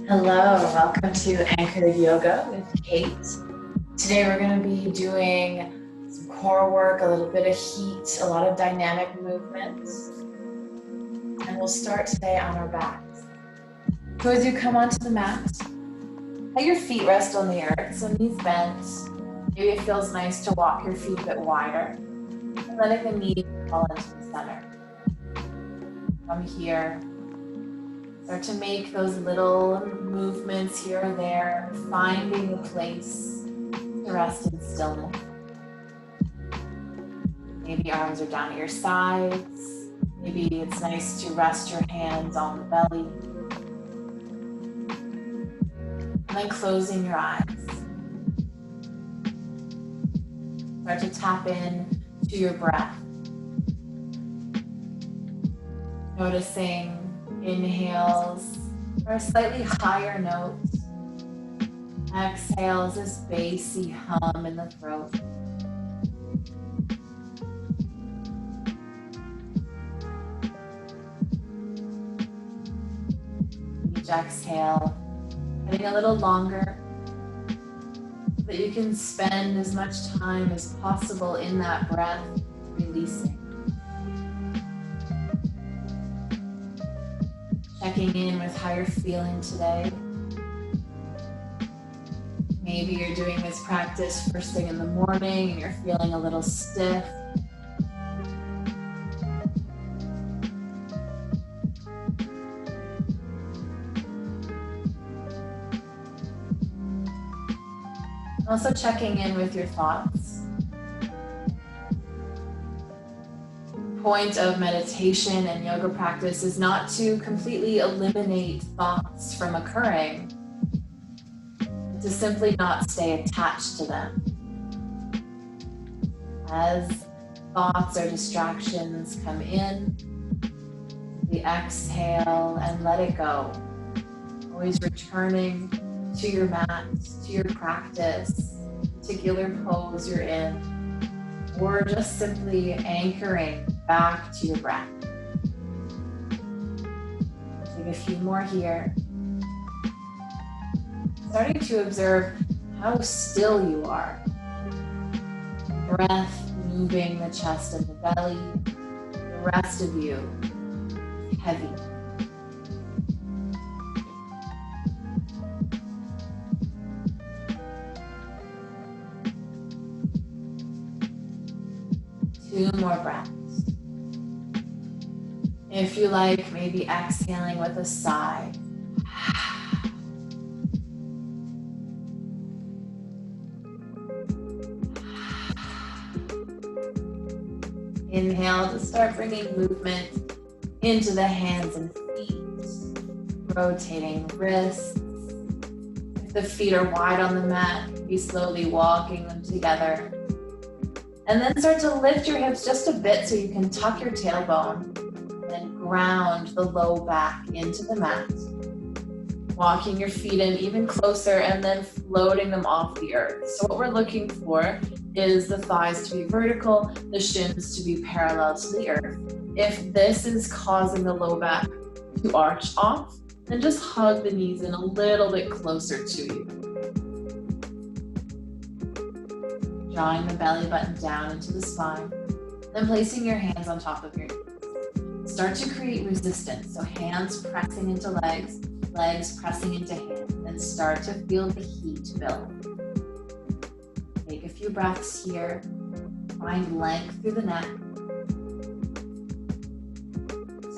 Hello, welcome to Anchored Yoga with Kate. Today we're going to be doing some core work, a little bit of heat, a lot of dynamic movements. And we'll start today on our backs. So as you come onto the mat, let your feet rest on the earth, so knees bent. Maybe it feels nice to walk your feet a bit wider. And letting the knees fall into the center. From here, start to make those little movements here or there, finding a place to rest in stillness. Maybe arms are down at your sides. Maybe it's nice to rest your hands on the belly. And then closing your eyes. Start to tap in to your breath. Noticing inhales are slightly higher notes. Exhales, this bassy hum in the throat. Each exhale getting a little longer so that you can spend as much time as possible in that breath, releasing. Checking in with how you're feeling today. Maybe you're doing this practice first thing in the morning and you're feeling a little stiff. Also checking in with your thoughts. Point of meditation and yoga practice is not to completely eliminate thoughts from occurring, but to simply not stay attached to them. As thoughts or distractions come in, we exhale and let it go. Always returning to your mat, to your practice, particular pose you're in, or just simply anchoring back to your breath. Take a few more here. Starting to observe how still you are. Breath moving the chest and the belly. The rest of you heavy. Two more breaths. If you like, maybe exhaling with a sigh. Inhale to start bringing movement into the hands and feet, rotating wrists. If the feet are wide on the mat, be slowly walking them together. And then start to lift your hips just a bit so you can tuck your tailbone and ground the low back into the mat. Walking your feet in even closer and then floating them off the earth. So what we're looking for is the thighs to be vertical, the shins to be parallel to the earth. If this is causing the low back to arch off, then just hug the knees in a little bit closer to you. Drawing the belly button down into the spine, then placing your hands on top of your knees. Start to create resistance, so hands pressing into legs, legs pressing into hands, and start to feel the heat build. Take a few breaths here, find length through the neck,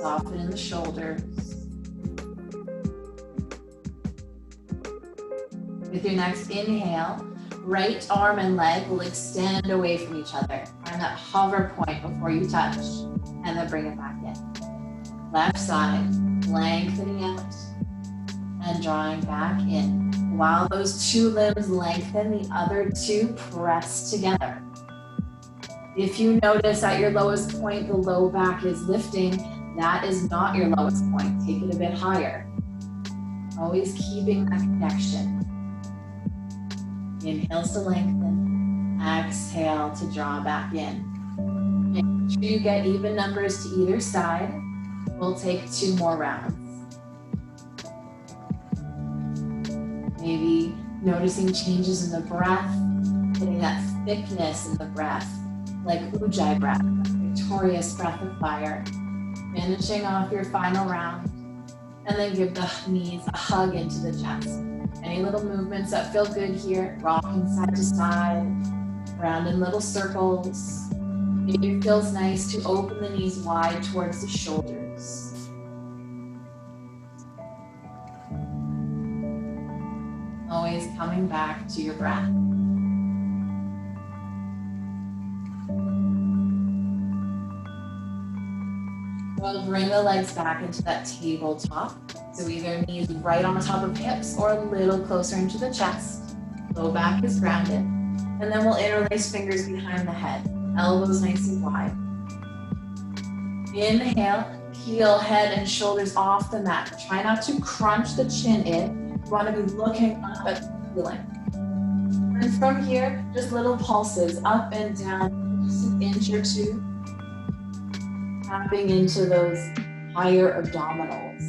soften in the shoulders. With your next inhale, right arm and leg will extend away from each other. Find that hover point before you touch, and then bring it back in. Left side, lengthening out and drawing back in. While those two limbs lengthen, the other two press together. If you notice at your lowest point, the low back is lifting, that is not your lowest point. Take it a bit higher. Always keeping that connection. Inhales to lengthen, exhale to draw back in. Make sure you get even numbers to either side. We'll take 2 more rounds. Maybe noticing changes in the breath, getting that thickness in the breath, like Ujjayi breath, victorious breath of fire. Finishing off your final round, and then give the knees a hug into the chest. Any little movements that feel good here, rocking side to side, round in little circles. Maybe it feels nice to open the knees wide towards the shoulders. Always coming back to your breath. We'll bring the legs back into that tabletop. So either knees right on the top of hips or a little closer into the chest. Low back is grounded. And then we'll interlace fingers behind the head. Elbows nice and wide. Inhale, heel, head, and shoulders off the mat. Try not to crunch the chin in. You want to be looking up at the ceiling. And from here, just little pulses up and down, just an inch or two. Tapping into those higher abdominals.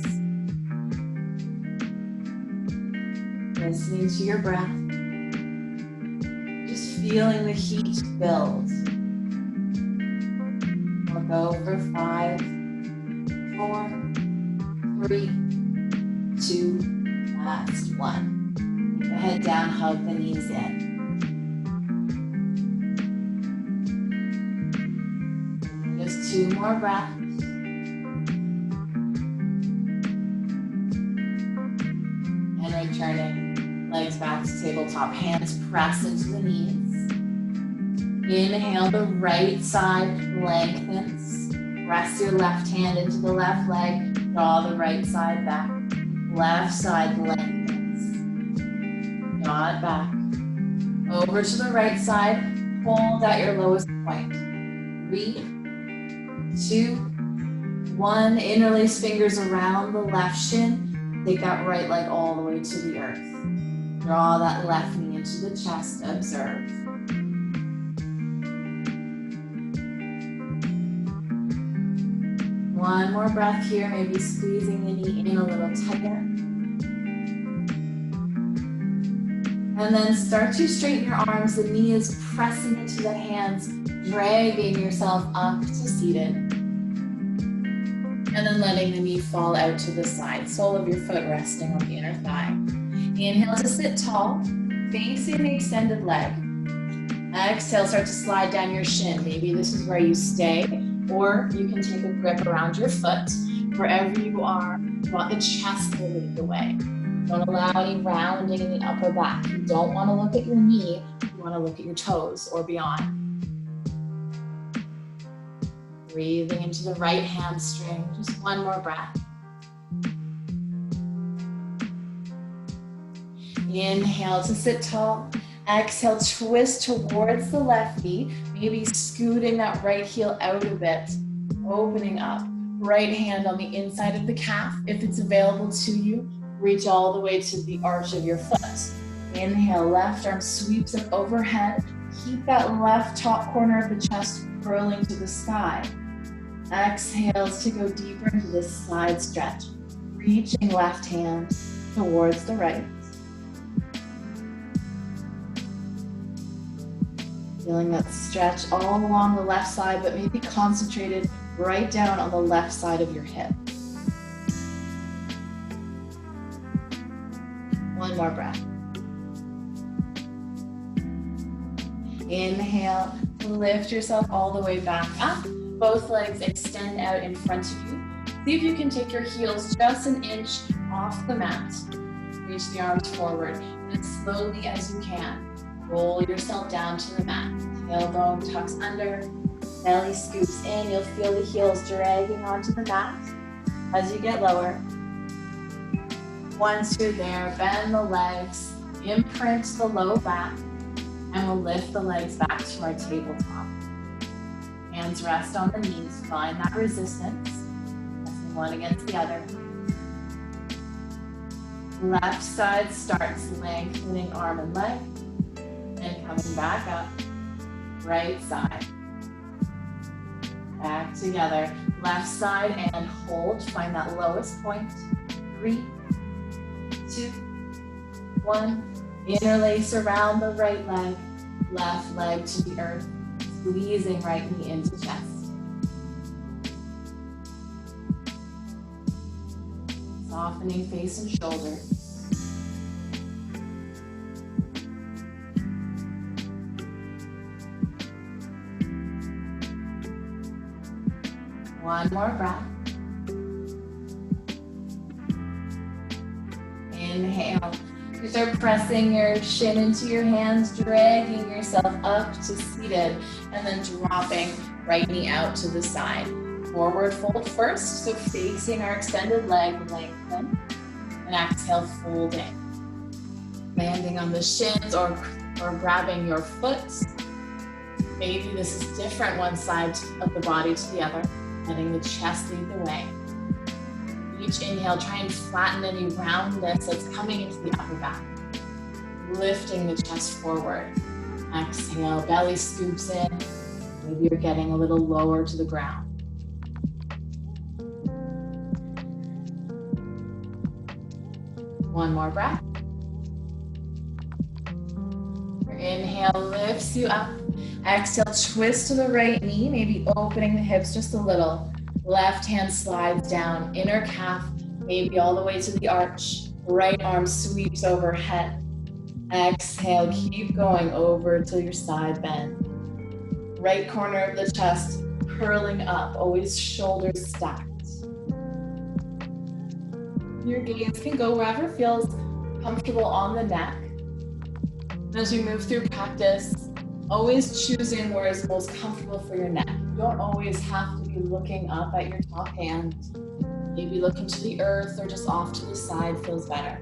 Listening to your breath. Just feeling the heat build. We'll go for 5, 4, 3, 2, last 1. Take the head down, hug the knees in. Just 2 more breaths. And returning, legs back to tabletop, hands press into the knees. Inhale, the right side lengthens. Press your left hand into the left leg, draw the right side back. Left side lengthens. Draw it back. Over to the right side, hold at your lowest point. 3, 2, 1, interlace fingers around the left shin. Take that right leg all the way to the earth. Draw that left knee into the chest, observe. One more breath here, maybe squeezing the knee in a little tighter. And then start to straighten your arms. The knee is pressing into the hands, dragging yourself up to seated. And then letting the knee fall out to the side, sole of your foot resting on the inner thigh. Inhale to sit tall, facing the extended leg. Exhale, start to slide down your shin. Maybe this is where you stay, or you can take a grip around your foot. Wherever you are, you want the chest to lead the way. Don't allow any rounding in the upper back. You don't want to look at your knee, you want to look at your toes or beyond. Breathing into the right hamstring, just one more breath. Inhale to sit tall. Exhale, twist towards the left knee, maybe scooting that right heel out a bit, opening up. Right hand on the inside of the calf. If it's available to you, reach all the way to the arch of your foot. Inhale, left arm sweeps up overhead. Keep that left top corner of the chest curling to the sky. Exhales to go deeper into this side stretch, reaching left hand towards the right. Feeling that stretch all along the left side, but maybe concentrated right down on the left side of your hip. One more breath. Inhale, lift yourself all the way back up. Both legs extend out in front of you. See if you can take your heels just an inch off the mat. Reach the arms forward, and as slowly as you can, roll yourself down to the mat. Tailbone tucks under, belly scoops in. You'll feel the heels dragging onto the mat as you get lower. Once you're there, bend the legs, imprint the low back, and we'll lift the legs back to our tabletop. Hands rest on the knees, find that resistance, pressing one against the other. Left side starts lengthening arm and leg, and coming back up. Right side. Back together. Left side and hold. Find that lowest point. 3, 2, 1. Interlace around the right leg, left leg to the earth, squeezing right knee into chest. Softening face and shoulders. One more breath. Inhale. You start pressing your shin into your hands, dragging yourself up to seated, and then dropping right knee out to the side. Forward fold first, so facing our extended leg, lengthen, and exhale, folding. Landing on the shins or grabbing your foot. Maybe this is different, one side of the body to the other, letting the chest lead the way. Each inhale, try and flatten any roundness that's coming into the upper back. Lifting the chest forward. Exhale, belly scoops in. Maybe you're getting a little lower to the ground. One more breath. Your inhale lifts you up. Exhale, twist to the right knee, maybe opening the hips just a little. Left hand slides down, inner calf, maybe all the way to the arch. Right arm sweeps overhead. Exhale, keep going over till your side bend. Right corner of the chest curling up, always shoulders stacked. Your gaze can go wherever feels comfortable on the neck. As we move through practice, always choosing where is most comfortable for your neck. You don't always have to be looking up at your top hand. Maybe looking to the earth or just off to the side feels better.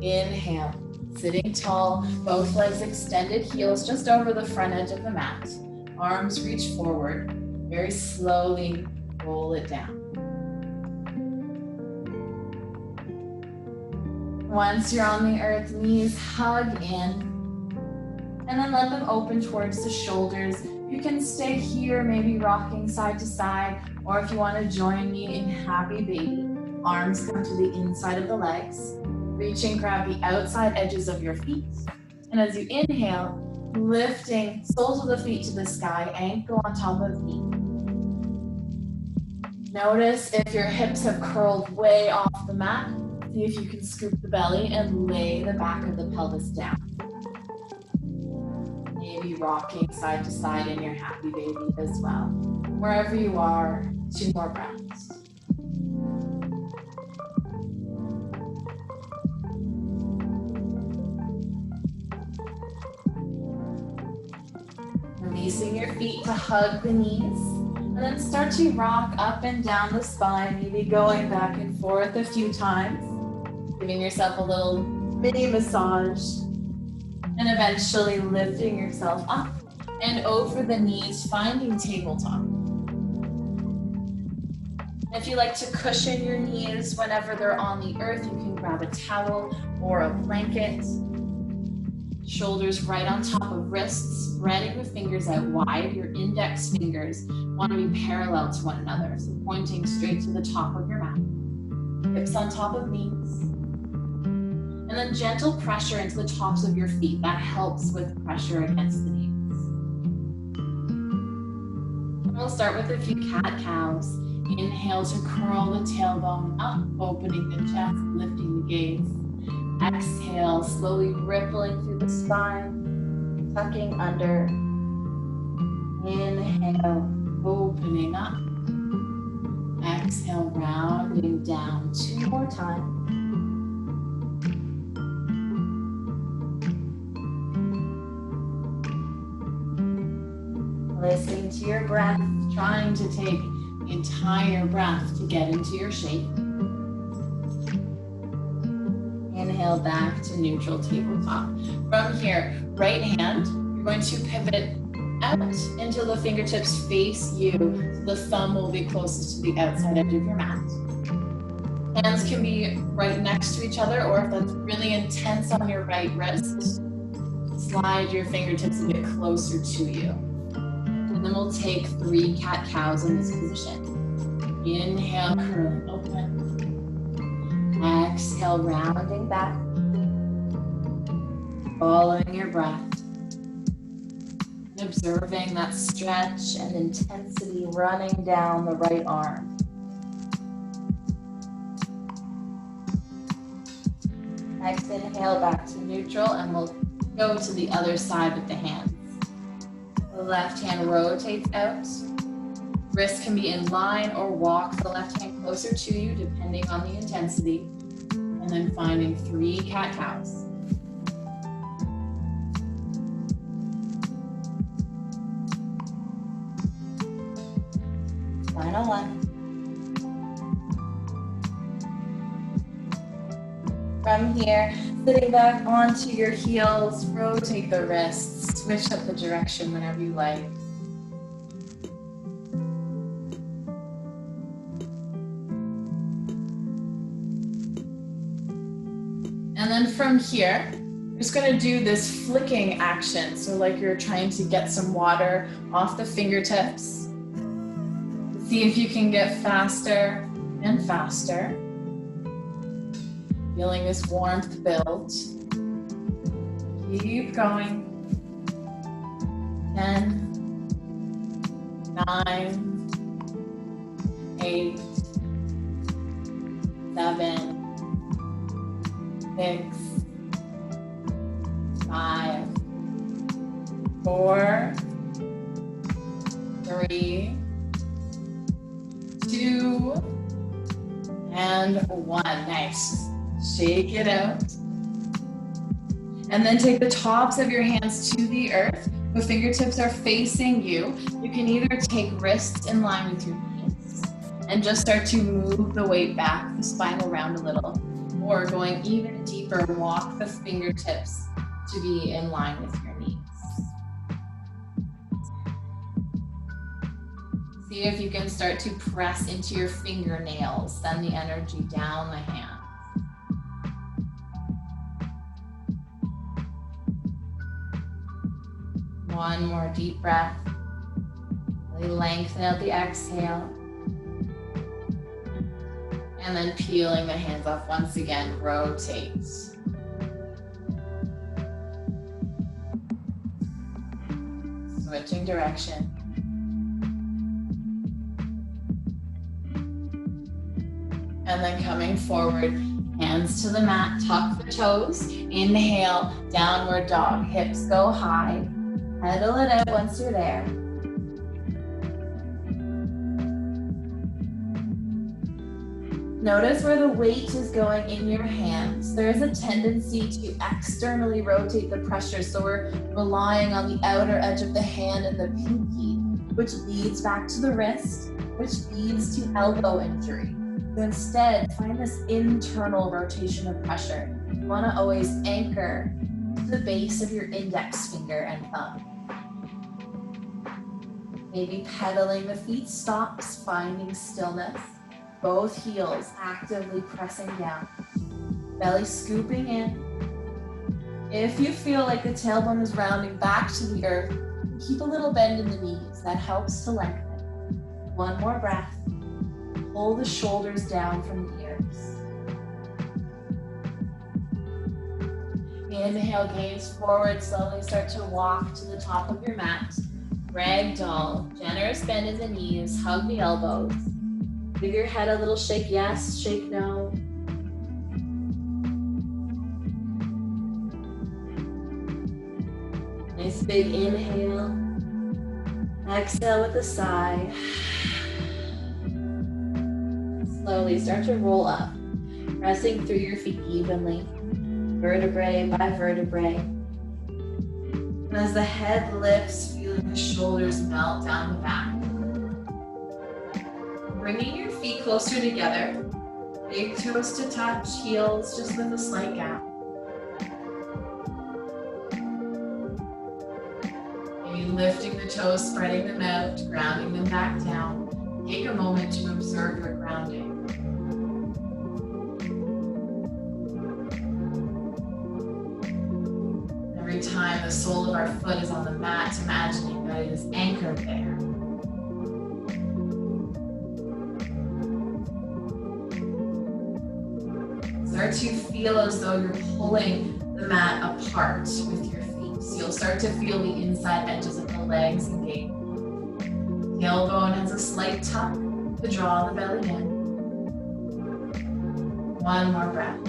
Inhale, sitting tall, both legs extended, heels just over the front edge of the mat. Arms reach forward. Very slowly roll it down. Once you're on the earth, knees hug in. And then let them open towards the shoulders. You can stay here, maybe rocking side to side, or if you want to join me in happy baby, arms come to the inside of the legs. Reach and grab the outside edges of your feet. And as you inhale, lifting soles of the feet to the sky, ankle on top of knee. Notice if your hips have curled way off the mat. See if you can scoop the belly and lay the back of the pelvis down. Maybe rocking side to side in your happy baby as well. Wherever you are, 2 more breaths. Releasing your feet to hug the knees. And then start to rock up and down the spine, maybe going back and forth a few times. Giving yourself a little mini massage. And eventually lifting yourself up and over the knees, finding tabletop. If you like to cushion your knees whenever they're on the earth, you can grab a towel or a blanket. Shoulders right on top of wrists, spreading the fingers out wide. Your index fingers want to be parallel to one another, so pointing straight to the top of your mat. Hips on top of knees. And then gentle pressure into the tops of your feet. That helps with pressure against the knees. And we'll start with a few cat-cows. Inhale to curl the tailbone up, opening the chest, lifting the gaze. Exhale, slowly rippling through the spine, tucking under. Inhale, opening up. Exhale, rounding down. 2 more times. Listening to your breath, trying to take the entire breath to get into your shape. Inhale back to neutral tabletop. From here, right hand, you're going to pivot out until the fingertips face you. So the thumb will be closest to the outside edge of your mat. Hands can be right next to each other, or if that's really intense on your right wrist, slide your fingertips a bit closer to you. And then we'll take 3 cat-cows in this position. Inhale, curling open. Exhale, rounding back. Following your breath. And observing that stretch and intensity running down the right arm. Next, inhale back to neutral, and we'll go to the other side with the hands. The left hand rotates out. Wrist can be in line or walk the left hand closer to you, depending on the intensity. And then finding 3 cat-cows. Final one. From here, sitting back onto your heels, rotate the wrists, switch up the direction whenever you like. And then from here, you're just gonna do this flicking action. So like you're trying to get some water off the fingertips. See if you can get faster and faster. Feeling this warmth build. Keep going. 10, 9, 8, 7, 6, 5, 4, 3, 2, and 1. Nice. Shake it out. And then take the tops of your hands to the earth. The fingertips are facing you. You can either take wrists in line with your knees and just start to move the weight back, the spine around a little, or going even deeper, walk the fingertips to be in line with your knees. See if you can start to press into your fingernails, send the energy down the hand. One more deep breath. Really lengthen out the exhale. And then peeling the hands off once again, rotate. Switching direction. And then coming forward, hands to the mat, tuck the toes. Inhale, downward dog. Hips go high. Pedal it out once you're there. Notice where the weight is going in your hands. There is a tendency to externally rotate the pressure, so we're relying on the outer edge of the hand and the pinky, which leads back to the wrist, which leads to elbow injury. So instead, find this internal rotation of pressure. You want to always anchor to the base of your index finger and thumb. Maybe pedaling the feet stops, finding stillness. Both heels actively pressing down. Belly scooping in. If you feel like the tailbone is rounding back to the earth, keep a little bend in the knees. That helps to lengthen. One more breath. Pull the shoulders down from the ears. Inhale, gaze forward. Slowly start to walk to the top of your mat. Ragdoll, generous bend in the knees, hug the elbows. Give your head a little shake, yes, shake no. Nice big inhale. Exhale with a sigh. Slowly start to roll up, pressing through your feet evenly, vertebrae by vertebrae. And as the head lifts, feeling the shoulders melt down the back. Bringing your feet closer together, big toes to touch, heels just with a slight gap. Maybe lifting the toes, spreading them out, grounding them back down. Take a moment to observe your grounding. Every time the sole of our foot is on the mat, imagining that it is anchored there. Start to feel as though you're pulling the the mat apart with your feet. So you'll start to feel the inside edges of the legs engage. Tailbone has a slight tuck to draw the belly in. One more breath.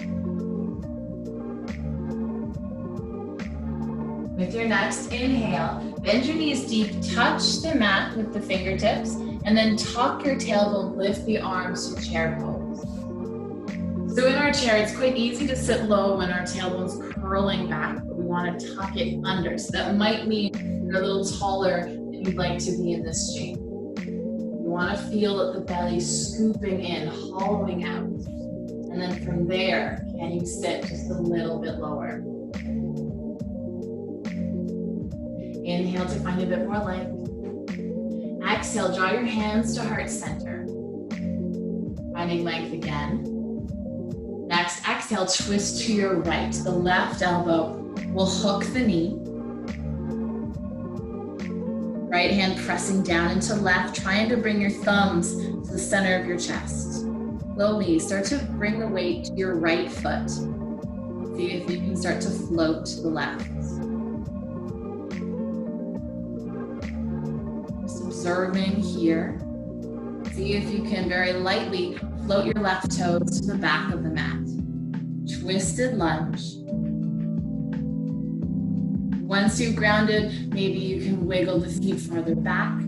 With your next inhale, bend your knees deep, touch the mat with the fingertips, and then tuck your tailbone, lift the arms to chair pose. So in our chair, it's quite easy to sit low when our tailbone's curling back, but we want to tuck it under. So that might mean you're a little taller than you'd like to be in this shape. You want to feel that the belly's scooping in, hollowing out. And then from there, can you sit just a little bit lower? Inhale to find a bit more length. Exhale, draw your hands to heart center. Finding length again. Next, exhale, twist to your right. The left elbow will hook the knee. Right hand pressing down into left, trying to bring your thumbs to the center of your chest. Slowly start to bring the weight to your right foot. See if you can start to float to the left. Just observing here. See if you can very lightly float your left toes to the back of the mat. Twisted lunge. Once you've grounded, maybe you can wiggle the feet farther back,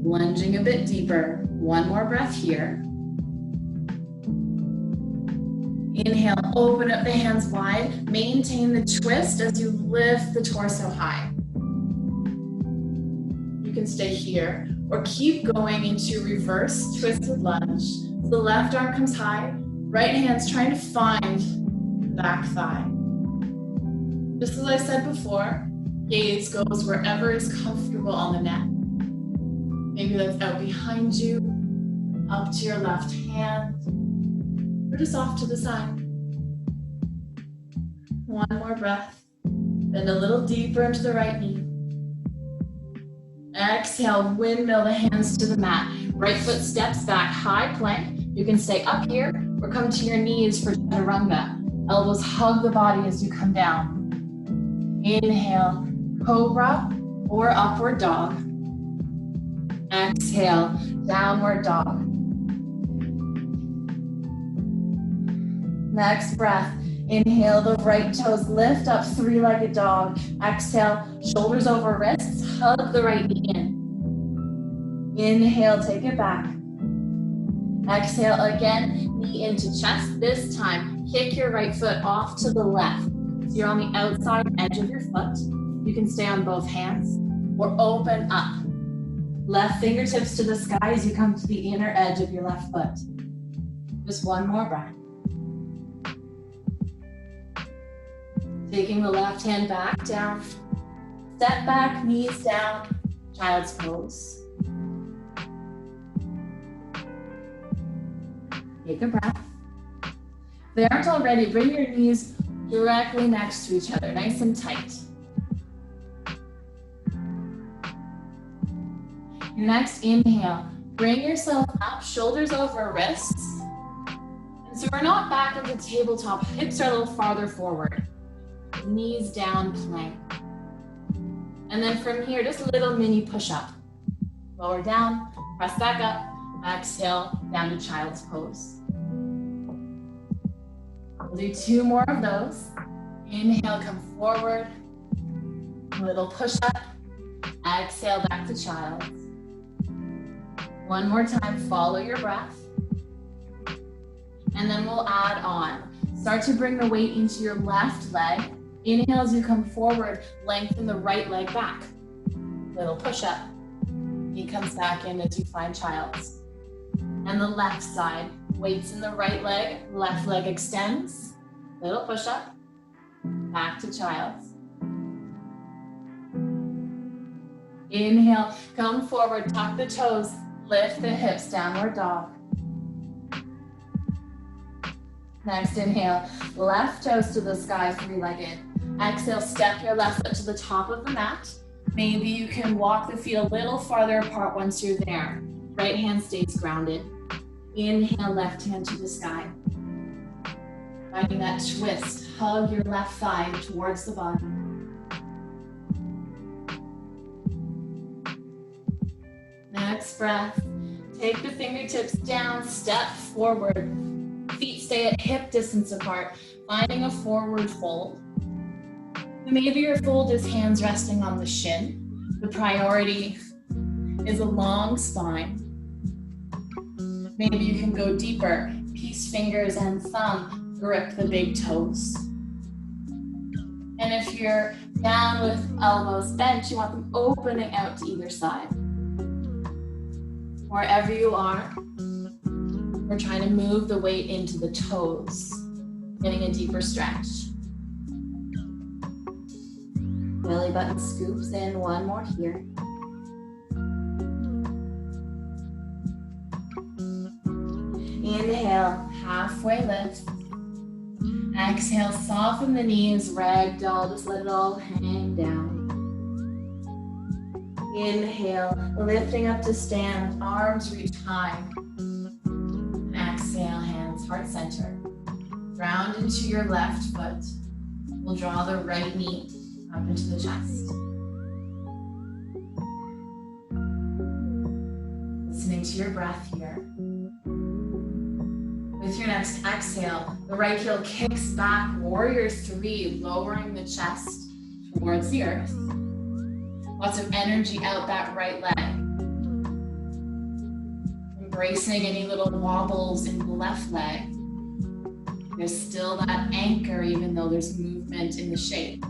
lunging a bit deeper. One more breath here. Inhale, open up the hands wide. Maintain the twist as you lift the torso high. You can stay here or keep going into reverse twisted lunge. So the left arm comes high, right hand's trying to find the back thigh. Just as I said before, gaze goes wherever is comfortable on the neck. Maybe that's out behind you, up to your left hand, or just off to the side. One more breath. Bend a little deeper into the right knee. Exhale, windmill the hands to the mat. Right foot steps back, high plank. You can stay up here or come to your knees for chaturanga. Elbows hug the body as you come down. Inhale, cobra or upward dog. Exhale, downward dog. Next breath, inhale, the right toes lift up, three-legged dog. Exhale, shoulders over wrists, hug the right knee in. Inhale, take it back. Exhale again, knee into chest. This time, kick your right foot off to the left. So you're on the outside edge of your foot. You can stay on both hands or open up. Left fingertips to the sky as you come to the inner edge of your left foot. Just one more breath. Taking the left hand back down. Step back, knees down, child's pose. Take a breath. If they aren't already, bring your knees directly next to each other, nice and tight. Next, inhale. Bring yourself up, shoulders over wrists. And so we're not back into tabletop, hips are a little farther forward. Knees down, plank. And then from here, just a little mini push-up. Lower down, press back up, exhale, down to child's pose. We'll do two more of those. Inhale, come forward. A little push-up. Exhale, back to child. One more time, follow your breath. And then we'll add on. Start to bring the weight into your left leg. Inhale as you come forward, lengthen the right leg back. Little push-up. Knee comes back in as you find child's. And the left side, weights in the right leg, left leg extends. Little push-up, back to child's. Inhale, come forward, tuck the toes, lift the hips, downward dog. Next, inhale, left toes to the sky, three-legged. Exhale, step your left foot to the top of the mat. Maybe you can walk the feet a little farther apart once you're there. Right hand stays grounded. Inhale, left hand to the sky. Finding that twist, hug your left thigh towards the body. Next breath, take the fingertips down, step forward. Feet stay at hip distance apart, finding a forward fold. Maybe your fold is hands resting on the shin. The priority is a long spine. Maybe you can go deeper. Peace fingers and thumb grip the big toes. And if you're down with elbows bent, you want them opening out to either side. Wherever you are, we're trying to move the weight into the toes, getting a deeper stretch. Belly button scoops in, one more here. Inhale, halfway lift. Exhale, soften the knees, ragdoll, just let it all hang down. Inhale, lifting up to stand, arms reach high. And exhale, hands heart center. Ground into your left foot. We'll draw the right knee up into the chest. Listening to your breath here. With your next exhale, the right heel kicks back, warrior three, lowering the chest towards the earth. Lots of energy out that right leg. Embracing any little wobbles in the left leg. There's still that anchor even though there's movement in the shape.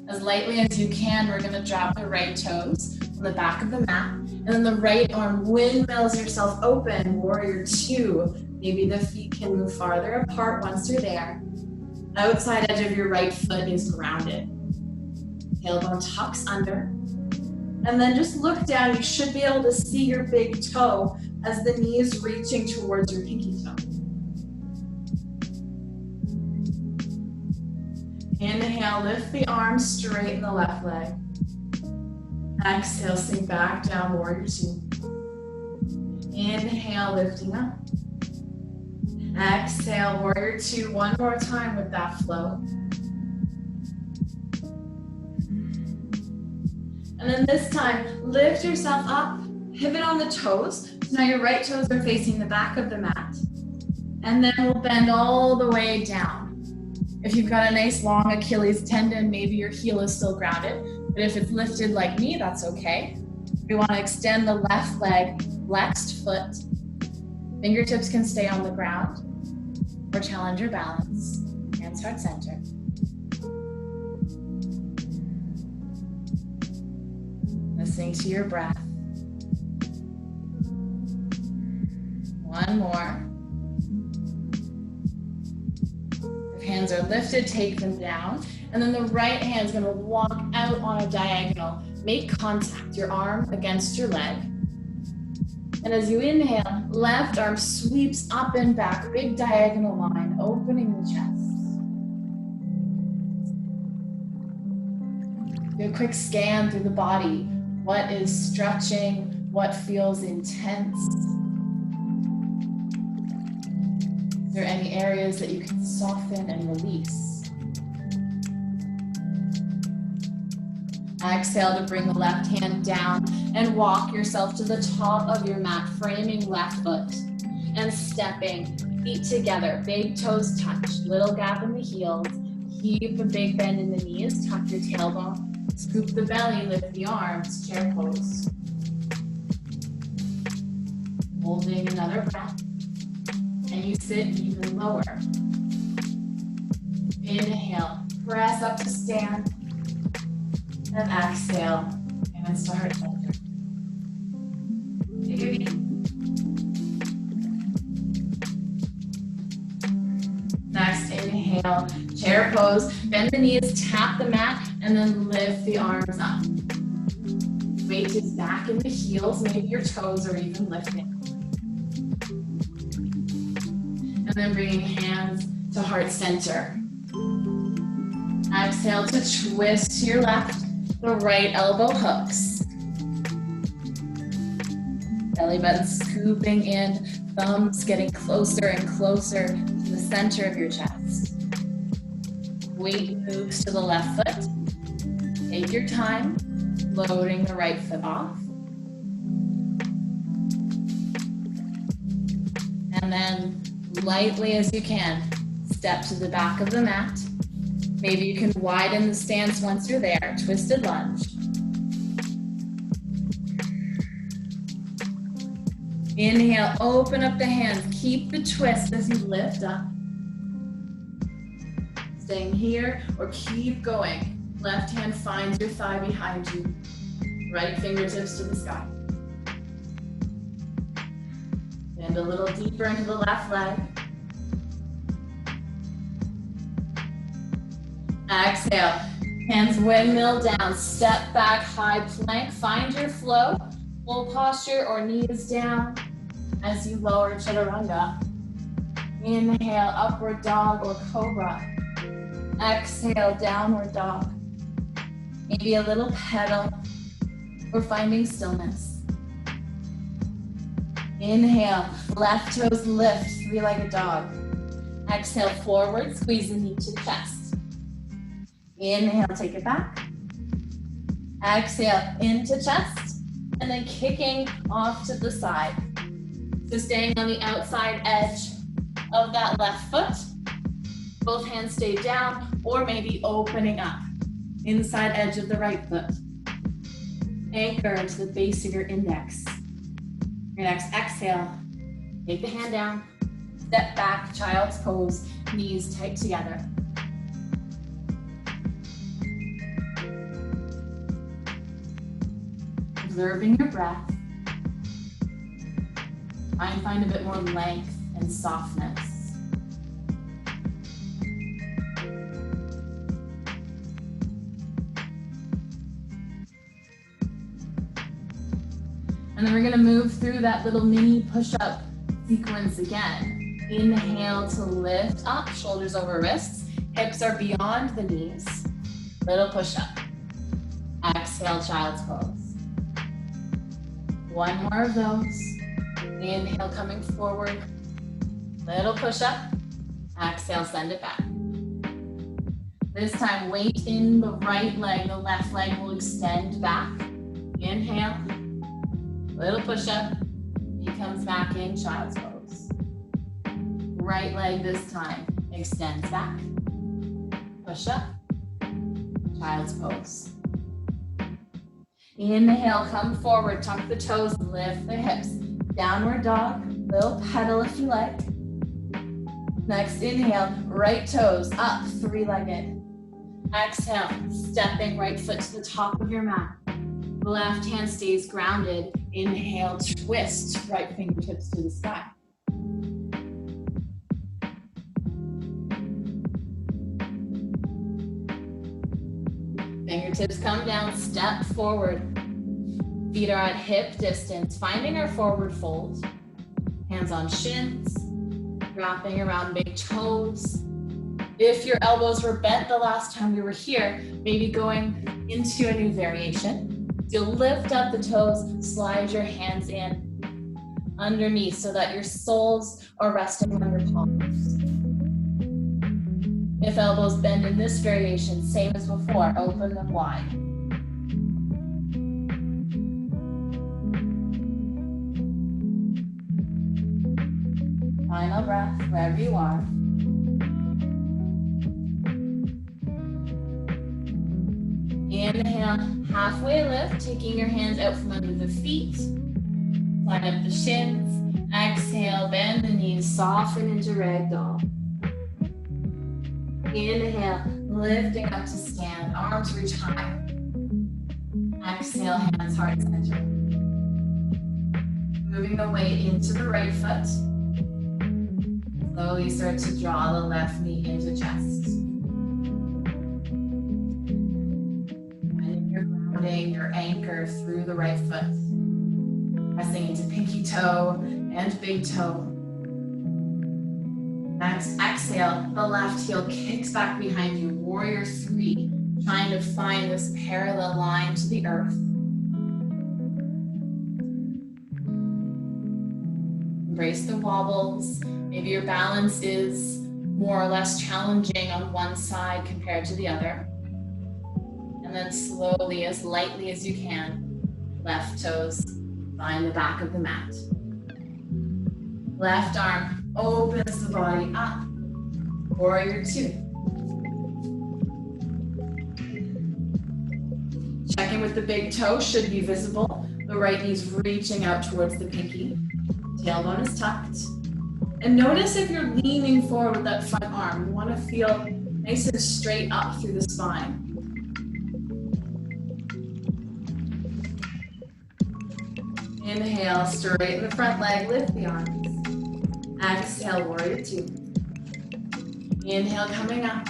As lightly as you can, we're going to drop the right toes on the back of the mat. And then the right arm windmills yourself open, warrior two. Maybe the feet can move farther apart once you're there. Outside edge of your right foot is grounded. Tailbone tucks under. And then just look down. You should be able to see your big toe as the knee is reaching towards your pinky toe. Inhale, lift the arms, straighten the left leg. Exhale, sink back down, warrior two. Inhale, lifting up. Exhale, warrior two. One more time with that flow. And then this time, lift yourself up, pivot on the toes. So now your right toes are facing the back of the mat. And then we'll bend all the way down. If you've got a nice long Achilles tendon, maybe your heel is still grounded. But if it's lifted like me, that's okay. We want to extend the left leg, flexed foot. Fingertips can stay on the ground or challenge your balance. Hands heart center. Listening to your breath. One more. If hands are lifted, take them down. And then the right hand is going to walk out on a diagonal. Make contact, your arm against your leg. And as you inhale, left arm sweeps up and back, big diagonal line, opening the chest. Do a quick scan through the body. What is stretching? What feels intense? Is there any areas that you can soften and release? Exhale to bring the left hand down and walk yourself to the top of your mat, framing left foot and stepping, feet together, big toes touch, little gap in the heels, keep a big bend in the knees, tuck your tailbone, scoop the belly, lift the arms, chair pose. Holding another breath, and you sit even lower. Inhale, press up to stand. And exhale, hands to heart center. Take your knee. Next, inhale, chair pose. Bend the knees, tap the mat, and then lift the arms up. Weight is back in the heels, maybe your toes are even lifting. And then bringing hands to heart center. Exhale to twist to your left. The right elbow hooks. Belly button scooping in, thumbs getting closer and closer to the center of your chest. Weight moves to the left foot. Take your time, loading the right foot off. And then lightly as you can, step to the back of the mat. Maybe you can widen the stance once you're there, twisted lunge. Inhale, open up the hands. Keep the twist as you lift up. Staying here or keep going. Left hand finds your thigh behind you. Right fingertips to the sky. Bend a little deeper into the left leg. Exhale, hands windmill down, step back, high plank, find your flow, full posture or knees down as you lower chaturanga. Inhale, upward dog or cobra. Exhale, downward dog. Maybe a little pedal or finding stillness. Inhale, left toes lift, three-legged dog. Exhale, forward, squeeze the knee to chest. Inhale, take it back. Exhale, into chest, and then kicking off to the side. So staying on the outside edge of that left foot. Both hands stay down, or maybe opening up. Inside edge of the right foot. Anchor to the base of your index. Your next exhale, take the hand down, step back, child's pose, knees tight together. Observing your breath. Try and find a bit more length and softness. And then we're gonna move through that little mini push-up sequence again. Inhale to lift up, shoulders over wrists. Hips are beyond the knees. Little push-up. Exhale, child's pose. One more of those. Inhale, coming forward. Little push-up. Exhale, send it back. This time, weight in the right leg. The left leg will extend back. Inhale. Little push-up. He comes back in, child's pose. Right leg this time extends back. Push-up. Child's pose. Inhale, come forward, tuck the toes, lift the hips. Downward dog, little pedal if you like. Next, inhale, right toes up, three-legged. Exhale, stepping right foot to the top of your mat. Left hand stays grounded. Inhale, twist, right fingertips to the sky. Fingertips come down, step forward. Feet are at hip distance, finding our forward fold. Hands on shins, wrapping around big toes. If your elbows were bent the last time we were here, maybe going into a new variation. You'll lift up the toes, slide your hands in underneath so that your soles are resting on your palms. If elbows bend in this variation, same as before, open them wide. Final breath, wherever you are. Inhale, halfway lift, taking your hands out from under the feet. Line up the shins. Exhale, bend the knees, soften into ragdoll. Inhale, lifting up to stand, arms reach high. Exhale, hands heart center. Moving the weight into the right foot. Slowly start to draw the left knee into chest. When you're grounding your anchor through the right foot. Pressing into pinky toe and big toe. Next, exhale, the left heel kicks back behind you, warrior three, trying to find this parallel line to the earth. Embrace the wobbles. Maybe your balance is more or less challenging on one side compared to the other. And then slowly, as lightly as you can, left toes find the back of the mat. Left arm opens the body up. Warrior two. Check in with the big toe, should be visible. The right knee's reaching out towards the pinky. Tailbone is tucked. And notice if you're leaning forward with that front arm. You want to feel nice and straight up through the spine. Inhale, straighten the front leg, lift the arms. Exhale, warrior two. Inhale, coming up.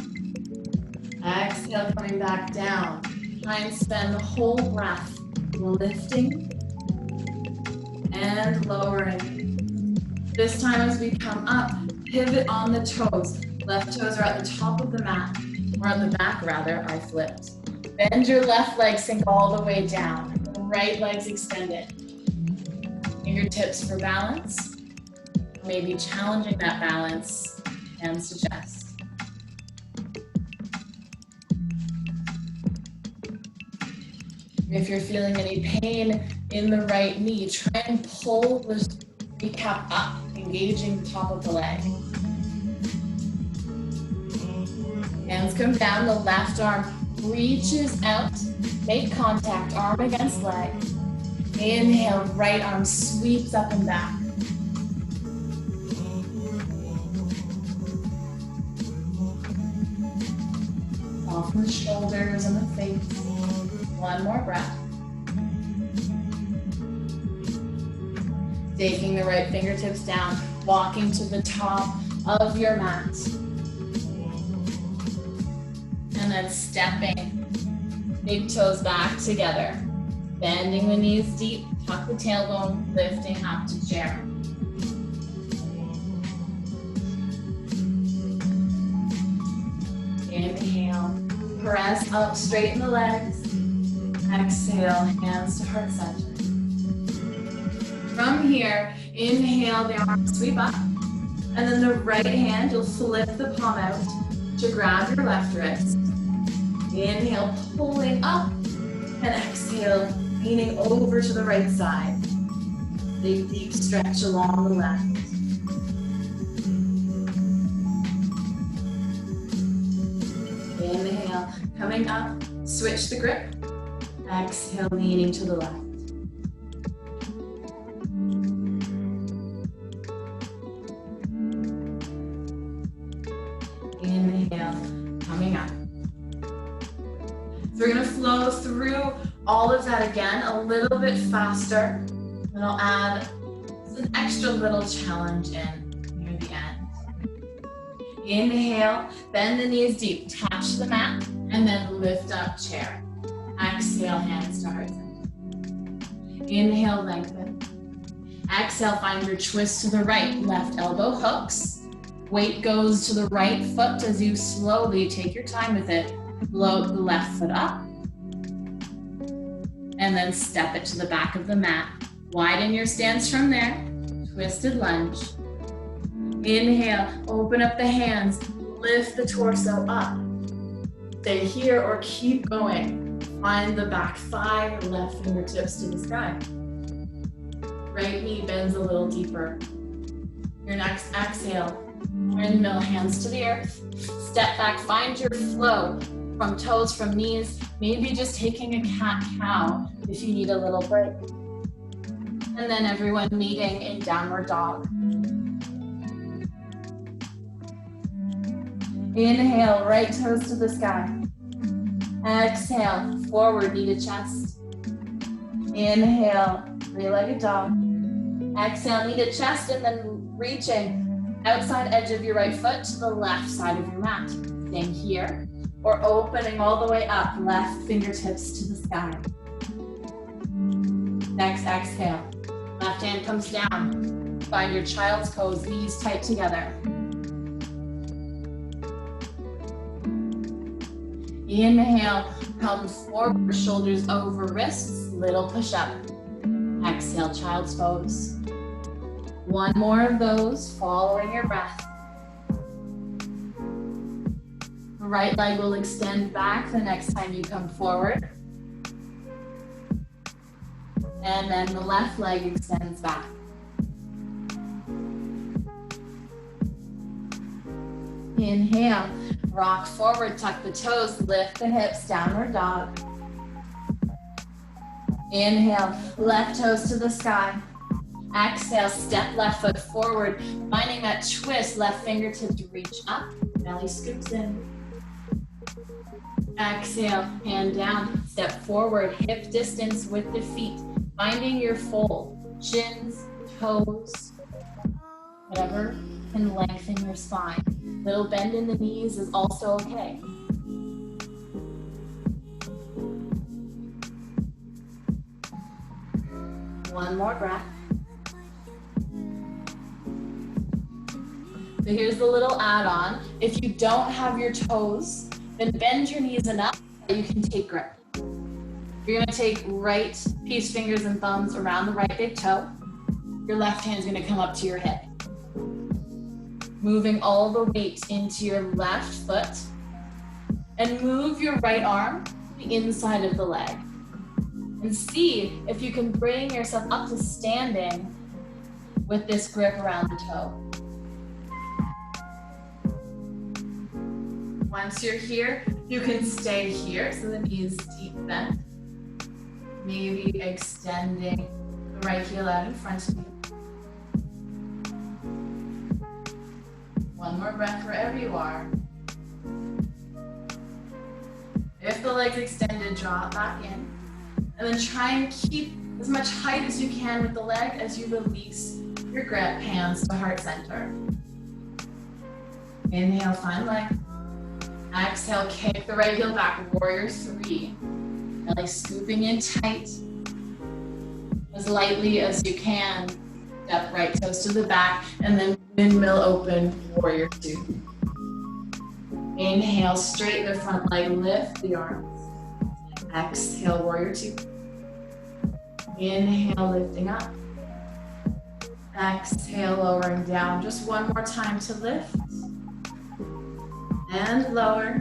Exhale, coming back down. Try and spend the whole breath lifting and lowering. This time as we come up, pivot on the toes. Left toes are at the top of the mat, or on the back rather, I flipped. Bend your left leg, sink all the way down. Right leg's extended. Fingertips for balance. Maybe challenging that balance, hands to chest. If you're feeling any pain in the right knee, try and pull the kneecap up, engaging the top of the leg. Hands come down, the left arm reaches out, make contact, arm against leg. Inhale, right arm sweeps up and back. Soften the shoulders and the face. One more breath. Taking the right fingertips down, walking to the top of your mat. And then stepping, big toes back together. Bending the knees deep, tuck the tailbone, lifting up to chair. Inhale, press up, straighten the legs. Exhale, hands to heart center. From here, inhale, the arms sweep up. And then the right hand, you'll flip the palm out to grab your left wrist. Inhale, pulling up. And exhale, leaning over to the right side. Big deep stretch along the left. Inhale, coming up, switch the grip. Exhale, leaning to the left. Inhale, coming up. So we're gonna flow through all of that again, a little bit faster. And I'll add an extra little challenge in near the end. Inhale, bend the knees deep, touch the mat, and then lift up chair. Exhale, hands to heart center. Inhale, lengthen. Exhale, find your twist to the right. Left elbow hooks. Weight goes to the right foot as you slowly take your time with it. Float the left foot up. And then step it to the back of the mat. Widen your stance from there. Twisted lunge. Inhale, open up the hands. Lift the torso up. Stay here or keep going. Find the back thigh, left fingertips to the sky. Right knee bends a little deeper. Your next exhale, windmill, hands to the earth. Step back, find your flow from toes, from knees. Maybe just taking a cat-cow if you need a little break. And then everyone meeting in downward dog. Inhale, right toes to the sky. Exhale, forward knee to chest. Inhale, three-legged dog. Exhale, knee to chest, and then reaching outside edge of your right foot to the left side of your mat. Staying here, or opening all the way up, left fingertips to the sky. Next exhale, left hand comes down. Find your child's pose, knees tight together. Inhale, come forward, shoulders over wrists, little push up. Exhale, child's pose. One more of those, following your breath. The right leg will extend back the next time you come forward. And then the left leg extends back. Inhale, rock forward, tuck the toes, lift the hips, downward dog. Inhale, left toes to the sky. Exhale, step left foot forward, finding that twist, left fingertips reach up, belly scoops in. Exhale, hand down, step forward, hip distance with the feet, finding your fold, shins, toes, whatever can lengthen your spine. Little bend in the knees is also okay. One more breath. So here's the little add-on. If you don't have your toes, then bend your knees enough that you can take grip. You're gonna take right peace fingers and thumbs around the right big toe. Your left hand's gonna come up to your hip. Moving all the weight into your left foot. And move your right arm to the inside of the leg. And see if you can bring yourself up to standing with this grip around the toe. Once you're here, you can stay here, so the knees deep bent. Maybe extending the right heel out in front of you. One more breath wherever you are. If the leg's extended, draw it back in. And then try and keep as much height as you can with the leg as you release your grip, hands to heart center. Inhale, find leg. Exhale, kick the right heel back, warrior three. Belly scooping in tight. As lightly as you can. Step right toes to the back, and then windmill open, warrior two. Inhale, straighten the front leg, lift the arms. Exhale, warrior two. Inhale, lifting up. Exhale, lowering down. Just one more time to lift. And lower.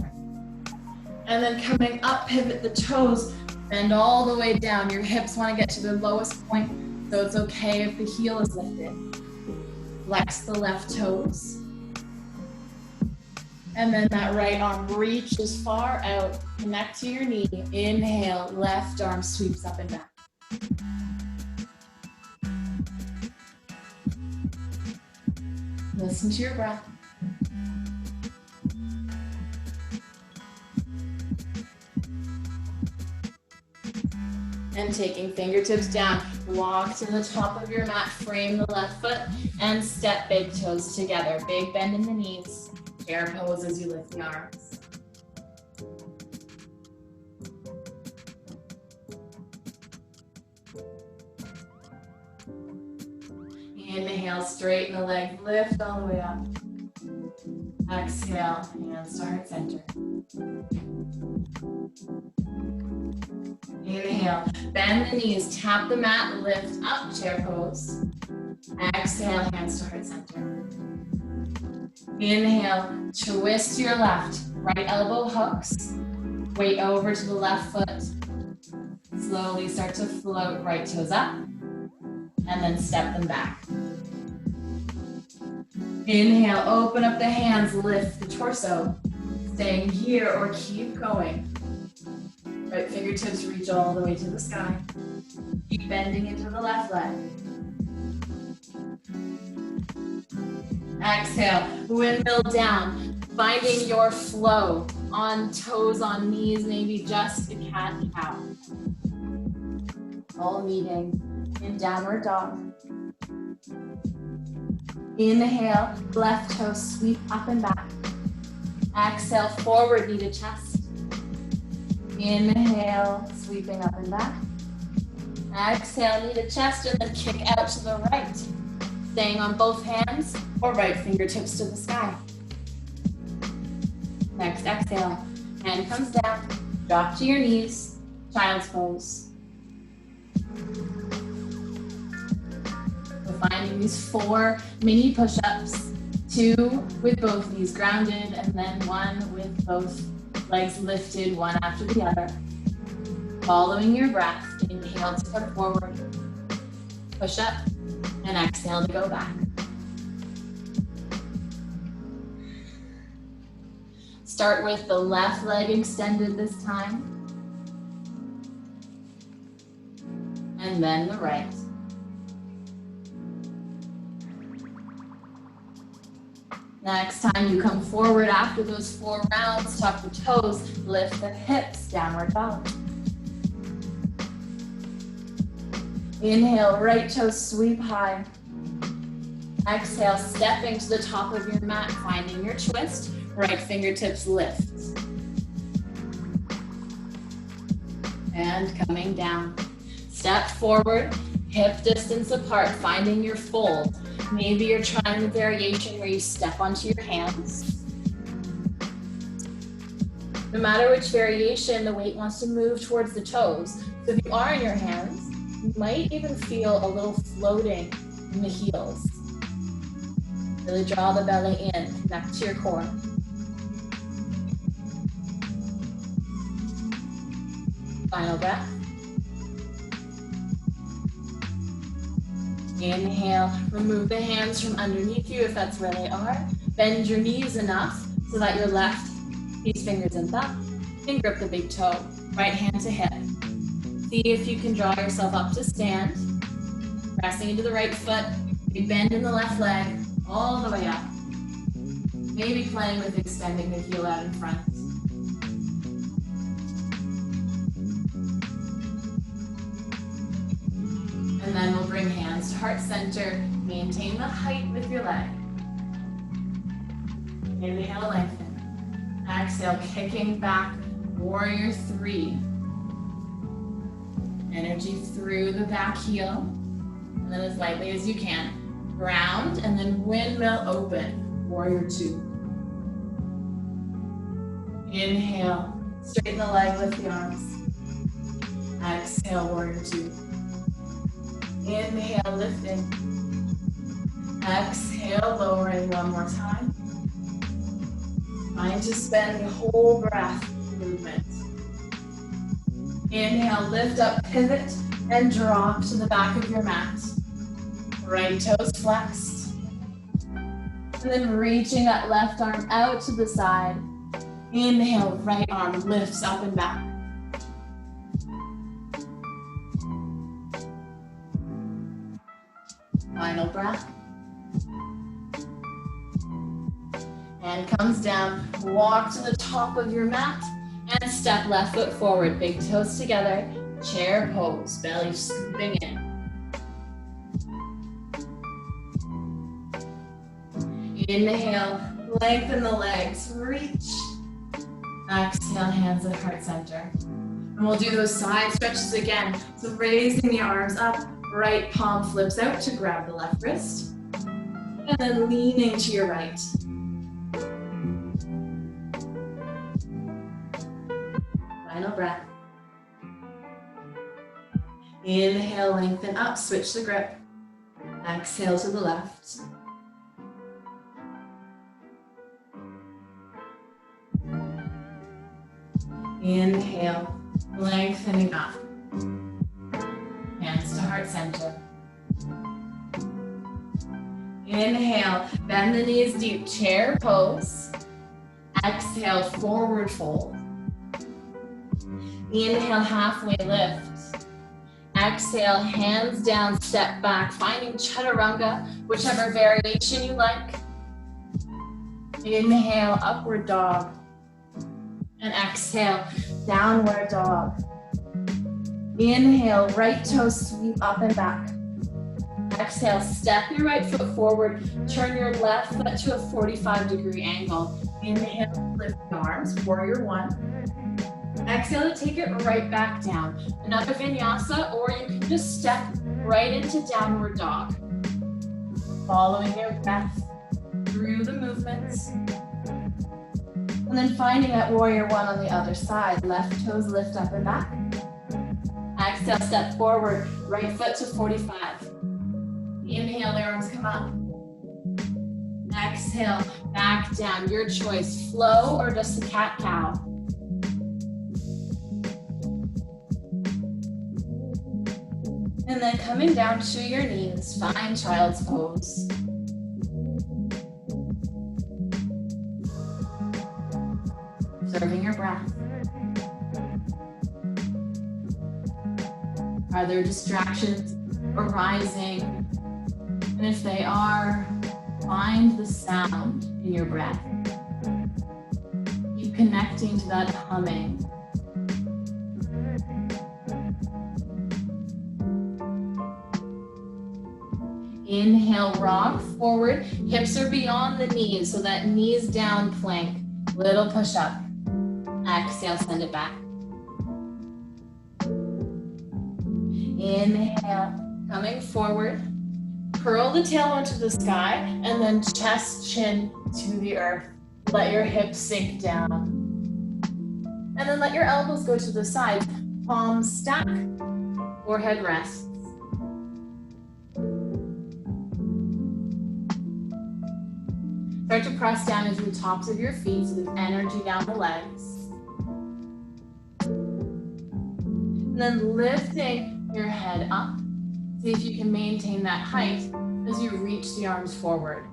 And then coming up, pivot the toes, bend all the way down. Your hips want to get to their lowest point, so it's okay if the heel is lifted. Flex the left toes. And then that right arm reaches far out, connect to your knee. Inhale, left arm sweeps up and back. Listen to your breath. And taking fingertips down, walk to the top of your mat, frame the left foot, and step big toes together. Big bend in the knees, chair pose as you lift the arms. Inhale, straighten the leg, lift all the way up. Exhale, hands to heart center. Inhale, bend the knees, tap the mat, lift up, chair pose. Exhale, hands to heart center. Inhale, twist to your left, right elbow hooks, weight over to the left foot. Slowly start to float right toes up, and then step them back. Inhale, open up the hands, lift the torso. Staying here or keep going. Right fingertips reach all the way to the sky. Keep bending into the left leg. Exhale, windmill down, finding your flow on toes, on knees, maybe just a cat-cow. All meeting in downward dog. Inhale, left toe sweep up and back. Exhale, forward knee to chest. Inhale, sweeping up and back. Exhale, knee to chest, and then kick out to the right. Staying on both hands or right fingertips to the sky. Next exhale, hand comes down, drop to your knees, child's pose. The finding these 4 mini push-ups, 2 with both knees grounded, and then 1 with both legs lifted, one after the other. Following your breath, inhale to come forward, push up, and exhale to go back. Start with the left leg extended this time, and then the right. Next time you come forward after those 4 rounds, tuck the toes, lift the hips, downward dog. Inhale, right toes sweep high. Exhale, stepping to the top of your mat, finding your twist, right fingertips lift. And coming down. Step forward, hip distance apart, finding your fold. Maybe you're trying the variation where you step onto your hands. No matter which variation, the weight wants to move towards the toes. So if you are in your hands, you might even feel a little floating in the heels. Really draw the belly in, connect to your core. Final breath. Inhale, remove the hands from underneath you if that's where they are. Bend your knees enough so that your left these fingers and thumb can grip the big toe. Right hand to hip. See if you can draw yourself up to stand. Pressing into the right foot. Big bend in the left leg, all the way up. Maybe playing with extending the heel out in front. And then we'll bring hands to heart center. Maintain the height with your leg. Inhale, lengthen. Exhale, kicking back, warrior 3. Energy through the back heel. And then as lightly as you can. Ground and then windmill open, warrior 2. Inhale, straighten the leg, lift the arms. Exhale, warrior 2. Inhale, lifting. Exhale, lowering one more time. Trying to spend the whole breath movement. Inhale, lift up, pivot, and drop to the back of your mat. Right toes flexed. And then reaching that left arm out to the side. Inhale, right arm lifts up and back. Final breath. And comes down, walk to the top of your mat, and step left foot forward, big toes together, chair pose, belly scooping in. Inhale, lengthen the legs, reach. Exhale, hands at heart center. And we'll do those side stretches again. So raising the arms up, right palm flips out to grab the left wrist. And then leaning to your right. Final breath. Inhale, lengthen up, switch the grip. Exhale to the left. Inhale, lengthening up. Hands to heart center. Inhale, bend the knees deep, chair pose. Exhale, forward fold. Inhale, halfway lift. Exhale, hands down, step back, finding chaturanga, whichever variation you like. Inhale, upward dog. And exhale, downward dog. Inhale, right toes sweep up and back. Exhale, step your right foot forward, turn your left foot to a 45-degree angle. Inhale, lift the arms, warrior 1. Exhale to take it right back down. Another vinyasa, or you can just step right into downward dog. Following your breath through the movements. And then finding that warrior 1 on the other side. Left toes lift up and back. Exhale, step forward, right foot to 45. Inhale, the arms come up. Exhale, back down. Your choice, flow or just a cat-cow. And then coming down to your knees, find child's pose. Observing your breath. Are there distractions arising? And if they are, find the sound in your breath. Keep connecting to that humming. Inhale, rock forward. Hips are beyond the knees, so that knees down plank. Little push up. Exhale, send it back. Inhale, coming forward. Curl the tailbone to the sky, and then chest, chin to the earth. Let your hips sink down. And then let your elbows go to the sides. Palms stack, forehead rests. Start to press down into the tops of your feet so there's energy down the legs. And then lifting your head up. See if you can maintain that height as you reach the arms forward.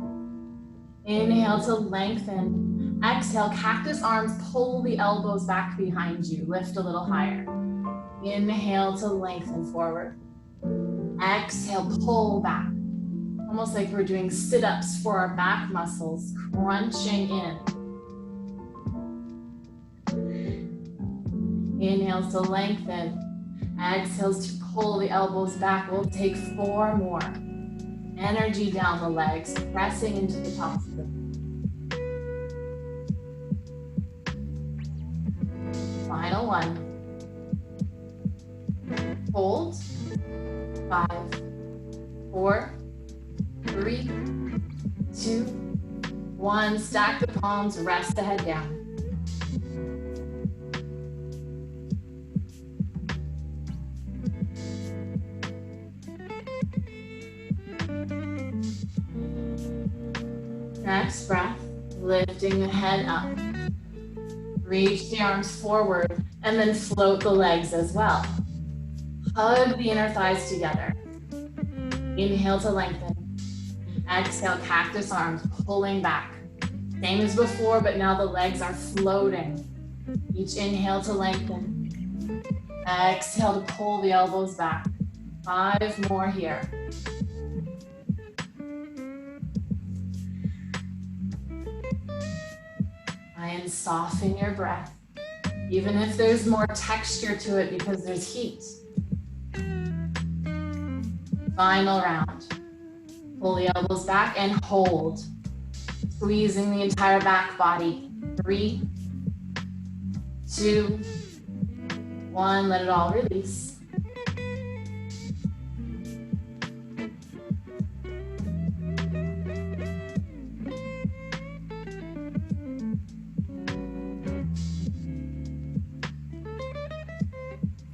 Inhale to lengthen. Exhale, cactus arms, pull the elbows back behind you. Lift a little higher. Inhale to lengthen forward. Exhale, pull back. Almost like we're doing sit-ups for our back muscles, crunching in. Inhales to lengthen. Exhales to pull the elbows back. We'll take 4 more. Energy down the legs, pressing into the tops of them. Final one. Hold. 5, 4, 3, 2, 1. Stack the palms, rest the head down. Next breath, lifting the head up. Reach the arms forward and then float the legs as well. Hug the inner thighs together. Inhale to lengthen. Exhale, cactus arms, pulling back. Same as before, but now the legs are floating. Each inhale to lengthen. Exhale to pull the elbows back. 5 more here. And soften your breath, even if there's more texture to it because there's heat. Final round. Pull the elbows back and hold. Squeezing the entire back body. 3, 2, 1. Let it all release.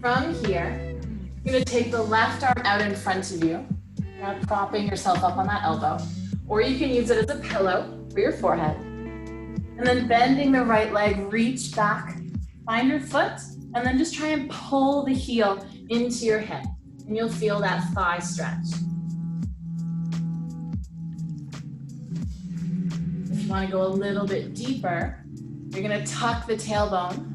From here, you're going to take the left arm out in front of you, kind of propping yourself up on that elbow, or you can use it as a pillow for your forehead. And then bending the right leg, reach back, find your foot, and then just try and pull the heel into your hip, and you'll feel that thigh stretch. If you want to go a little bit deeper, you're going to tuck the tailbone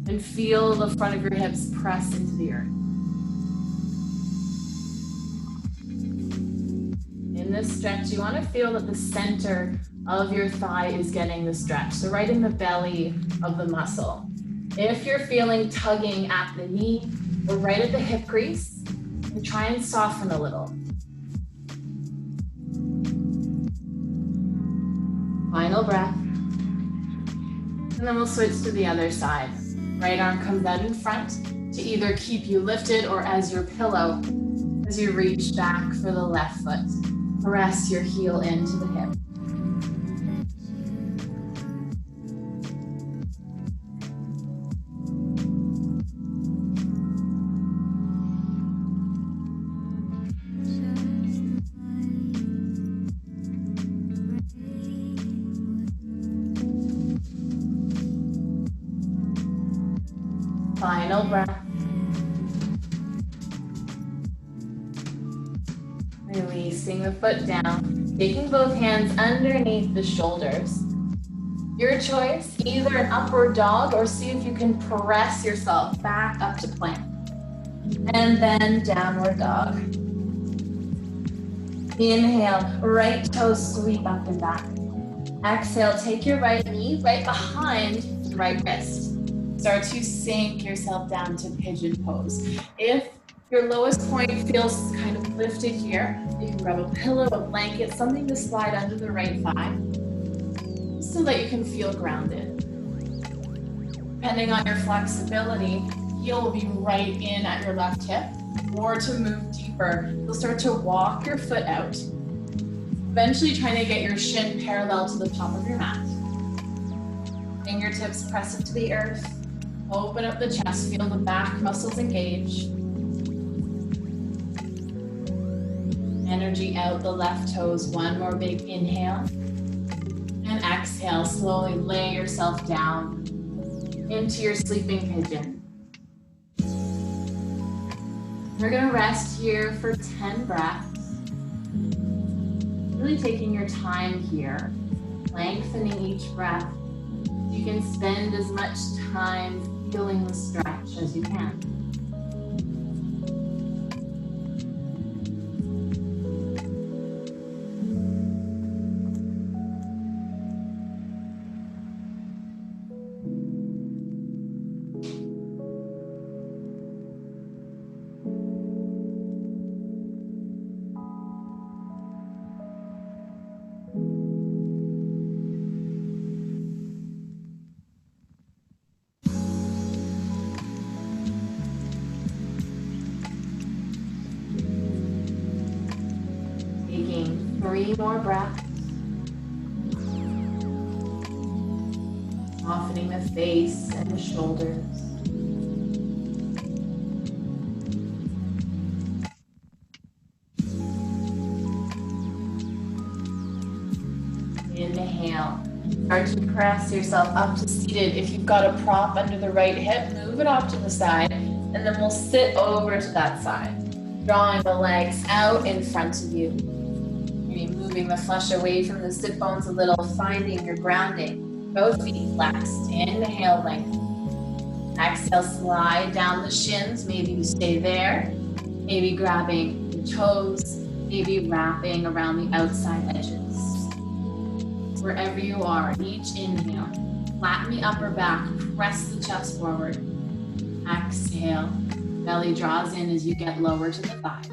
and feel the front of your hips press into the earth. In this stretch, you want to feel that the center of your thigh is getting the stretch. So right in the belly of the muscle. If you're feeling tugging at the knee or right at the hip crease, you try and soften a little. Final breath. And then we'll switch to the other side. Right arm comes out in front to either keep you lifted or as your pillow as you reach back for the left foot. Press your heel into the hip. Final breath. Releasing the foot down, taking both hands underneath the shoulders. Your choice, either an upward dog or see if you can press yourself back up to plank. And then downward dog. Inhale, right toes sweep up and back. Exhale, take your right knee right behind the right wrist. Start to sink yourself down to pigeon pose. If your lowest point feels kind of lifted here, you can grab a pillow, a blanket, something to slide under the right thigh so that you can feel grounded. Depending on your flexibility, heel will be right in at your left hip, or to move deeper, you'll start to walk your foot out, eventually trying to get your shin parallel to the top of your mat. Fingertips press into the earth, open up the chest, feel the back muscles engage. Energy out the left toes, one more big inhale. And exhale, slowly lay yourself down into your sleeping pigeon. We're gonna rest here for 10 breaths. Really taking your time here, lengthening each breath. You can spend as much time feeling the stretch as you can. Taking 3 more breaths. Softening the face and the shoulders. Inhale. Start to press yourself up to seated. If you've got a prop under the right hip, move it off to the side, and then we'll sit over to that side, drawing the legs out in front of you. Maybe moving the flesh away from the sit bones a little, finding your grounding. Both feet flexed. Inhale, length. Exhale, slide down the shins. Maybe you stay there. Maybe grabbing the toes. Maybe wrapping around the outside edges. Wherever you are, each inhale, flatten the upper back, press the chest forward. Exhale, belly draws in as you get lower to the thighs.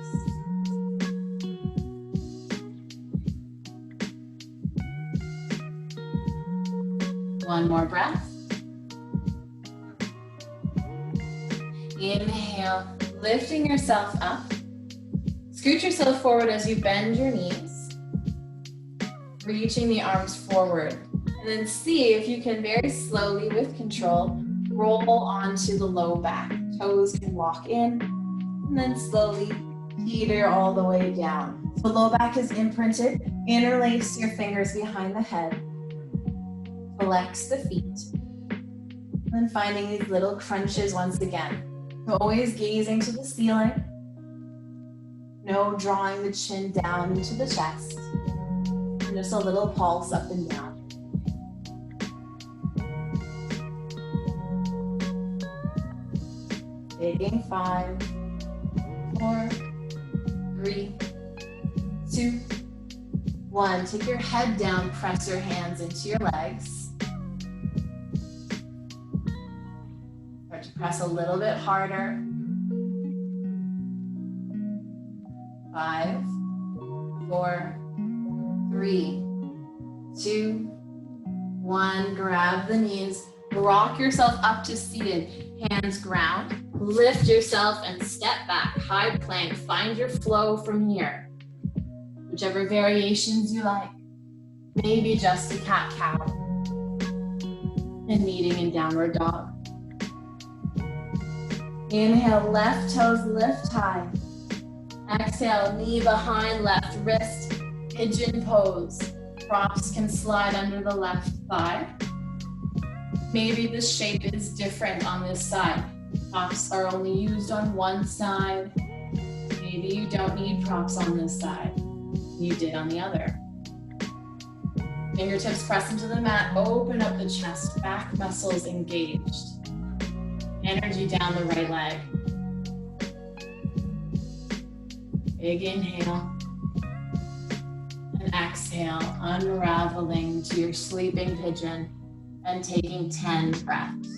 One more breath. Inhale, lifting yourself up. Scoot yourself forward as you bend your knees. Reaching the arms forward, and then see if you can very slowly, with control, roll onto the low back. Toes can walk in, and then slowly teeter all the way down. So low back is imprinted. Interlace your fingers behind the head. Flex the feet. And then finding these little crunches once again. So always gazing to the ceiling. No drawing the chin down into the chest. Just a little pulse up and down. Taking 5, 4, 3, 2, 1. Take your head down, press your hands into your legs. Start to press a little bit harder. 5, 4, 3, 2, 1. Grab the knees. Rock yourself up to seated. Hands ground. Lift yourself and step back. High plank. Find your flow from here. Whichever variations you like. Maybe just a cat-cow. And meeting in downward dog. Inhale, left toes lift high. Exhale, knee behind left wrist. Pigeon pose. Props can slide under the left thigh. Maybe the shape is different on this side. props are only used on one side. Maybe you don't need props on this side. You did on the other. Fingertips press into the mat, open up the chest, back muscles engaged. Energy down the right leg. Big inhale. And exhale, unraveling to your sleeping pigeon and taking 10 breaths.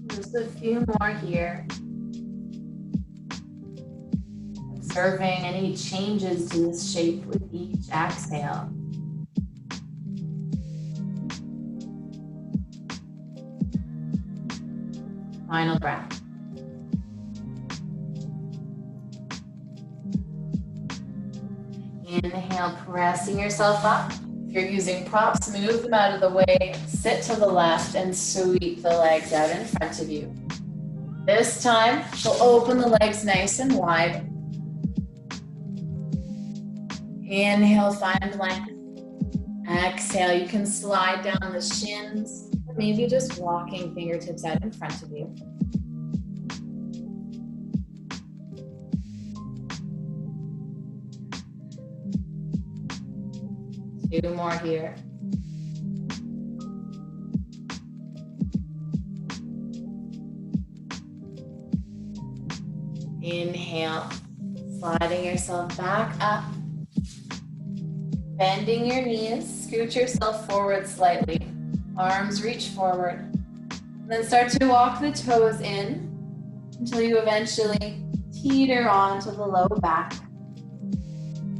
Just a few more here. Observing any changes to this shape with each exhale. Final breath. Inhale, pressing yourself up. If you're using props, move them out of the way, sit to the left, and sweep the legs out in front of you. This time, we'll open the legs nice and wide. Inhale, find length. Exhale, you can slide down the shins, or maybe just walking fingertips out in front of you. Two more here. Inhale, sliding yourself back up. Bending your knees, scoot yourself forward slightly. Arms reach forward. And then start to walk the toes in until you eventually teeter onto the low back.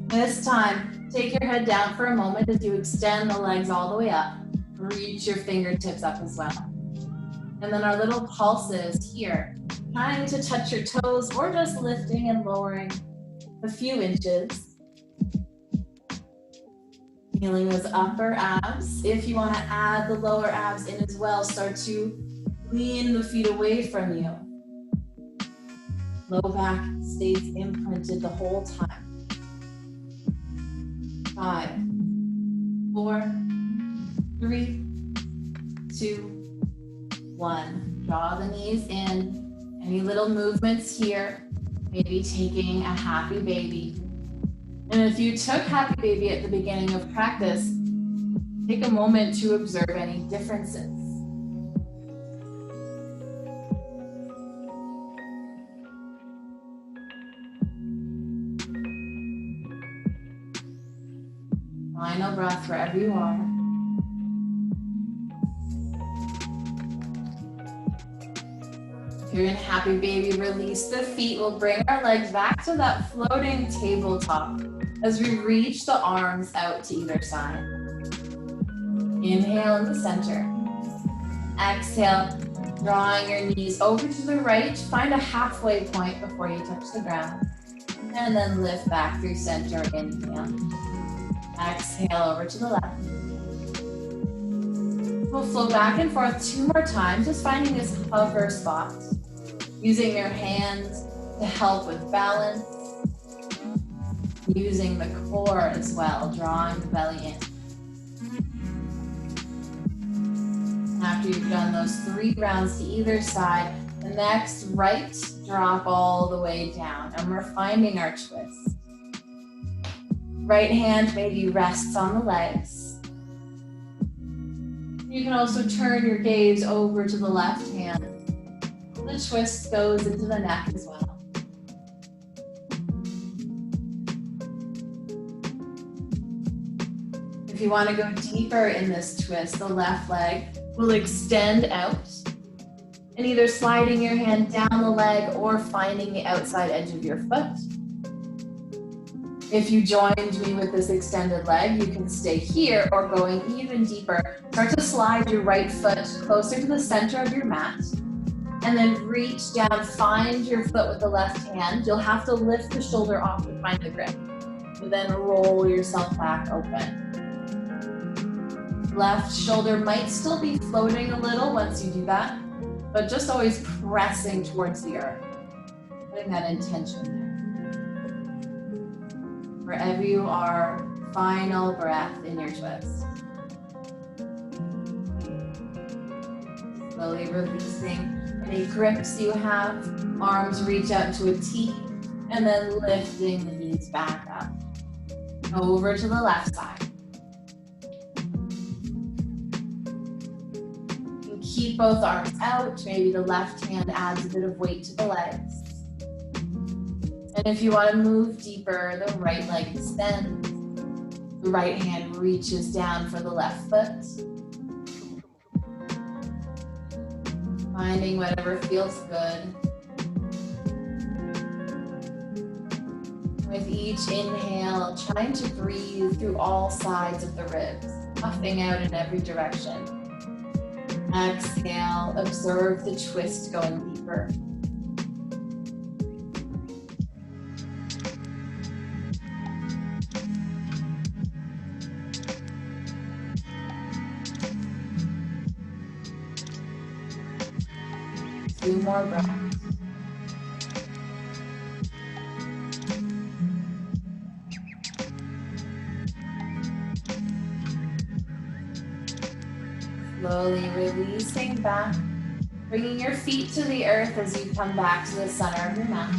This time, take your head down for a moment as you extend the legs all the way up. Reach your fingertips up as well. And then our little pulses here, trying to touch your toes or just lifting and lowering a few inches. Feeling those upper abs. If you want to add the lower abs in as well, start to lean the feet away from you. Low back stays imprinted the whole time. 5, 4, 3, 2, 1. Draw the knees in. Any little movements here, maybe taking a happy baby. And if you took happy baby at the beginning of practice, take a moment to observe any differences. Final breath wherever you are. If you're in happy baby, release the feet. We'll bring our legs back to that floating tabletop as we reach the arms out to either side. Inhale in the center. Exhale, drawing your knees over to the right. Find a halfway point before you touch the ground. And then lift back through center. Inhale. Exhale over to the left. We'll flow back and forth 2 more times, just finding this hover spot. Using your hands to help with balance. Using the core as well, drawing the belly in. After you've done those 3 rounds to either side, the next right drop all the way down, and we're finding our twist. Right hand maybe rests on the legs. You can also turn your gaze over to the left hand. The twist goes into the neck as well. If you want to go deeper in this twist, the left leg will extend out and either sliding your hand down the leg or finding the outside edge of your foot. If you joined me with this extended leg, you can stay here, or going even deeper, start to slide your right foot closer to the center of your mat, and then reach down, find your foot with the left hand. You'll have to lift the shoulder off to find the grip, but then roll yourself back open. Left shoulder might still be floating a little once you do that, but just always pressing towards the earth, putting that intention there. Wherever you are, final breath in your twist. Slowly releasing any grips you have, arms reach out to a T, and then lifting the knees back up. Over to the left side. You keep both arms out, maybe the left hand adds a bit of weight to the legs. And if you want to move deeper, the right leg extends. The right hand reaches down for the left foot. Finding whatever feels good. With each inhale, trying to breathe through all sides of the ribs, puffing out in every direction. Exhale, observe the twist going deeper. Two more breaths. Slowly releasing back, bringing your feet to the earth as you come back to the center of your mat.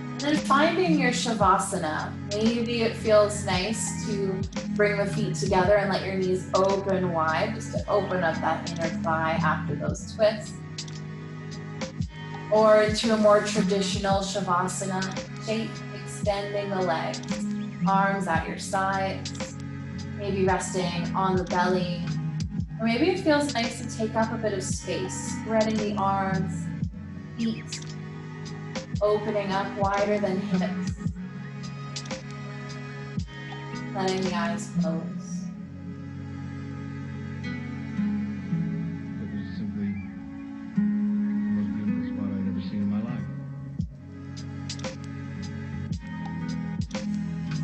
And then finding your Shavasana. Maybe it feels nice to bring the feet together and let your knees open wide, just to open up that inner thigh after those twists. Or into a more traditional Shavasana shape, extending the legs, arms at your sides, maybe resting on the belly. Or maybe it feels nice to take up a bit of space, spreading the arms, feet, opening up wider than hips. Letting the eyes close. It was simply the most beautiful spot I'd ever seen in my life.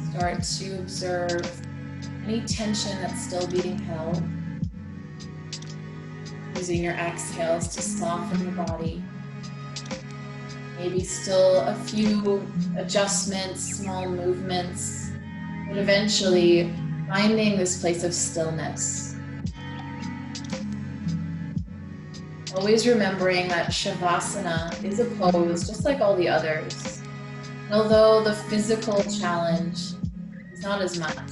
Start to observe any tension that's still being held. Using your exhales to soften the body. Maybe still a few adjustments, small movements, but eventually finding this place of stillness. Always remembering that Shavasana is a pose just like all the others. And although the physical challenge is not as much,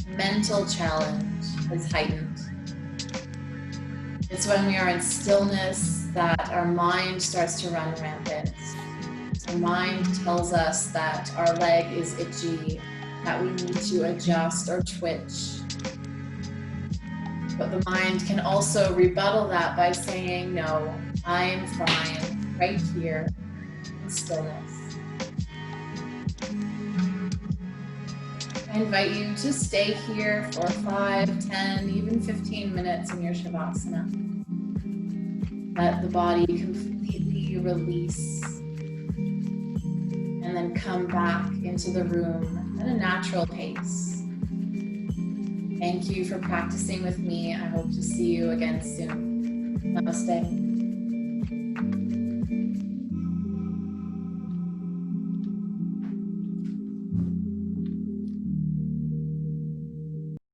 mental challenge is heightened. It's when we are in stillness that our mind starts to run rampant. Our mind tells us that our leg is itchy, that we need to adjust or twitch. But the mind can also rebuttal that by saying, no, I'm fine right here in stillness. I invite you to stay here for 5, 10, even 15 minutes in your Shavasana. Let the body completely release and then come back into the room at a natural pace. Thank you for practicing with me. I hope to see you again soon. Namaste.